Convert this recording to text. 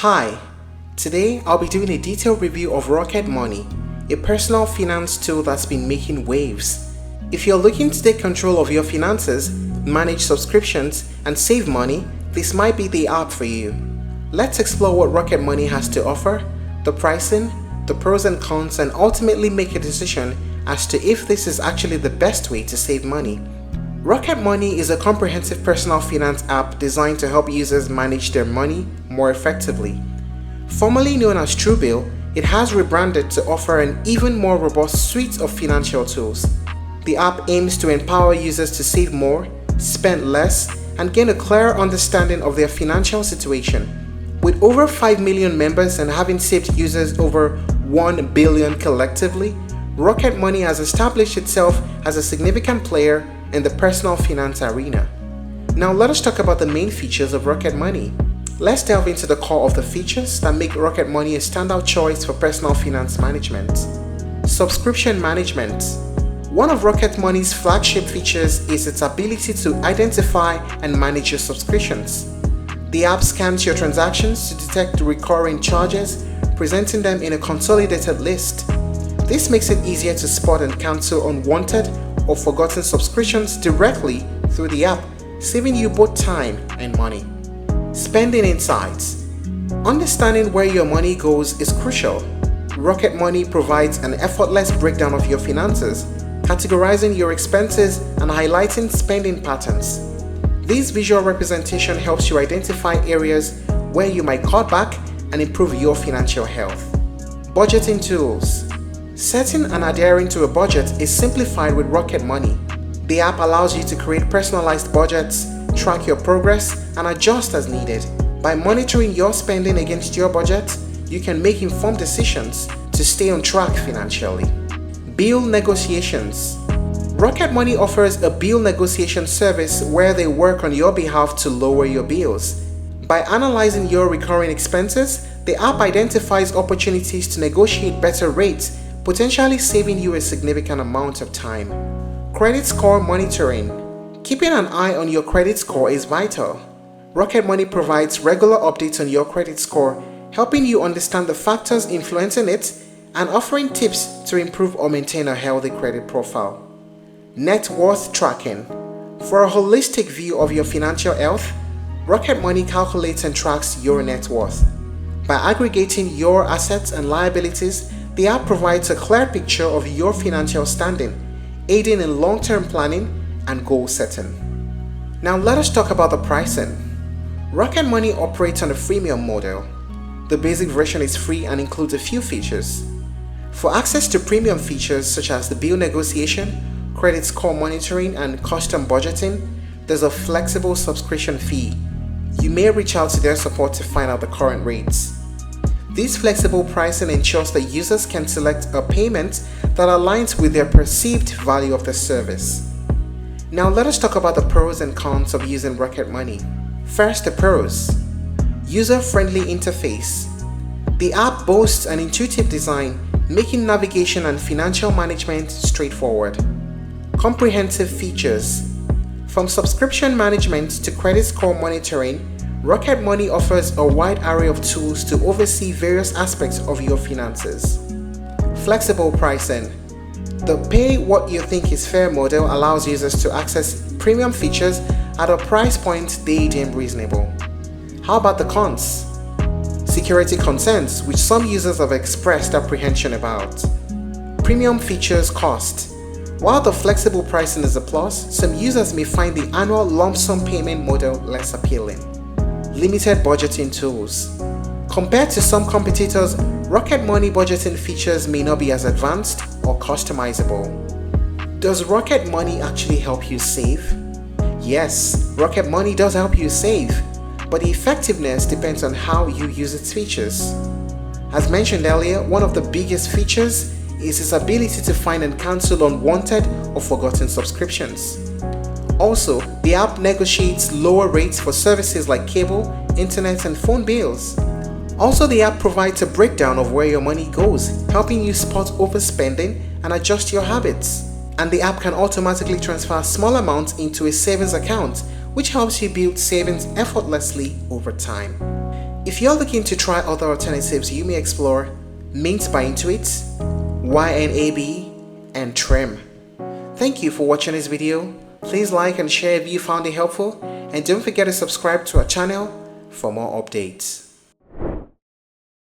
Hi, today I'll be doing a detailed review of Rocket Money, a personal finance tool that's been making waves. If you're looking to take control of your finances, manage subscriptions, and save money, this might be the app for you. Let's explore what Rocket Money has to offer, the pricing, the pros and cons, and ultimately make a decision as to if this is actually the best way to save money. Rocket Money is a comprehensive personal finance app designed to help users manage their money more effectively. Formerly known as Truebill, it has rebranded to offer an even more robust suite of financial tools. The app aims to empower users to save more, spend less, and gain a clearer understanding of their financial situation. With over 5 million members and having saved users over 1 billion collectively, Rocket Money has established itself as a significant player in the personal finance arena. Now let us talk about the main features of Rocket Money. Let's delve into the core of the features that make Rocket Money a standout choice for personal finance management. Subscription management. One of Rocket Money's flagship features is its ability to identify and manage your subscriptions. The app scans your transactions to detect recurring charges, presenting them in a consolidated list. This makes it easier to spot and cancel unwanted or forgotten subscriptions directly through the app, saving you both time and money. Spending insights. Understanding where your money goes is crucial. Rocket Money provides an effortless breakdown of your finances, categorizing your expenses and highlighting spending patterns. This visual representation helps you identify areas where you might cut back and improve your financial health. Budgeting tools. Setting and adhering to a budget is simplified with Rocket Money. The app allows you to create personalized budgets, track your progress, and adjust as needed. By monitoring your spending against your budget, you can make informed decisions to stay on track financially. Bill negotiations. Rocket Money offers a bill negotiation service where they work on your behalf to lower your bills. By analyzing your recurring expenses, the app identifies opportunities to negotiate better rates, potentially saving you a significant amount of time. Credit score monitoring. Keeping an eye on your credit score is vital. Rocket Money provides regular updates on your credit score, helping you understand the factors influencing it and offering tips to improve or maintain a healthy credit profile. Net worth tracking. For a holistic view of your financial health, Rocket Money calculates and tracks your net worth. By aggregating your assets and liabilities, the app provides a clear picture of your financial standing, aiding in long-term planning and goal setting. Now let us talk about the pricing. Rocket Money operates on a freemium model. The basic version is free and includes a few features. For access to premium features such as the bill negotiation, credit score monitoring, and custom budgeting, there's a flexible subscription fee. You may reach out to their support to find out the current rates. This flexible pricing ensures that users can select a payment that aligns with their perceived value of the service. Now let us talk about the pros and cons of using Rocket Money. First, the pros. User-friendly interface. The app boasts an intuitive design, making navigation and financial management straightforward. Comprehensive features. From subscription management to credit score monitoring, Rocket Money offers a wide array of tools to oversee various aspects of your finances. Flexible pricing. The pay what you think is fair model allows users to access premium features at a price point they deem reasonable. How about the cons? Security concerns, which some users have expressed apprehension about. Premium features cost. While the flexible pricing is a plus, some users may find the annual lump sum payment model less appealing. Limited budgeting tools. Compared to some competitors, Rocket Money budgeting features may not be as advanced or customizable. Does Rocket Money actually help you save? Yes, Rocket Money does help you save, but the effectiveness depends on how you use its features. As mentioned earlier, one of the biggest features is its ability to find and cancel unwanted or forgotten subscriptions. Also, the app negotiates lower rates for services like cable, internet, and phone bills. Also, the app provides a breakdown of where your money goes, helping you spot overspending and adjust your habits. And the app can automatically transfer small amounts into a savings account, which helps you build savings effortlessly over time. If you're looking to try other alternatives, you may explore Mint by Intuit, YNAB, and Trim. Thank you for watching this video. Please like and share if you found it helpful, and don't forget to subscribe to our channel for more updates.